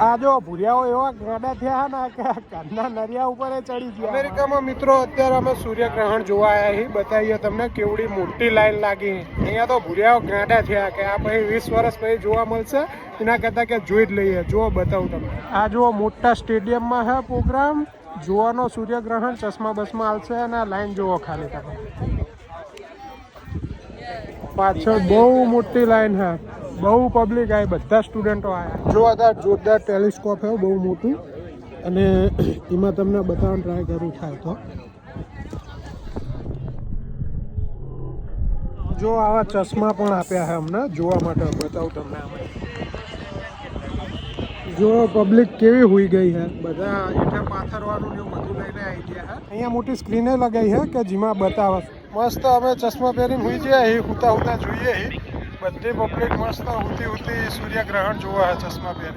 આ જો ભૂરિયાઓ એવા ગાડા થયા ને કે ઘરના નરિયા ઉપર ચડી ગયા. અમેરિકામાં મિત્રો અત્યારે અમે સૂર્યગ્રહણ જોવા આવ્યા છીએ. બતાવીએ તમને કેવડી મોટી લાઈન લાગી. અહીંયા તો ભૂરિયાઓ ગાડા થયા કે આ પછી 20 વર્ષ પછી જોવા મળશે. એના કરતા કે જોઈ જ લઈએ. જુઓ બતાવું તમને. આ જુઓ મોટા સ્ટેડિયમમાં છે પ્રોગ્રામ જોવાનો સૂર્યગ્રહણ. ચશ્મા બસમાં હાલશે અને આ લાઈન જુઓ ખાલી તમે. પાછળ બહુ મોટી લાઈન છે. બહુ પબ્લિક આવી. બધા સ્ટુડન્ટો આવ્યા. જો આ જોરદાર ટેલિસ્કોપ છે બહુ મોટું અને એમાં તમને બતાવવાનું ટ્રાય કરું થાય તો. જો આવા ચશ્મા પણ આપ્યા છે અમને જોવા માટે. બતાવું તમને આમાં. જો પબ્લિક કેવી હોઈ ગઈ છે. બધા હેઠળ પાથરવાનું ને બધું લઈને આવી ગયા છે. અહીંયા મોટી સ્ક્રીને લગાવી છે કે જેમાં બતાવે. મસ્ત અમે ચશ્મા પહેરીને હોઈ ગયા એ હુતા હુતા જોઈએ. બધી પબ્લિક મસ્ત ઉતી સૂર્યગ્રહણ જોવા ચશ્મા પહેરી.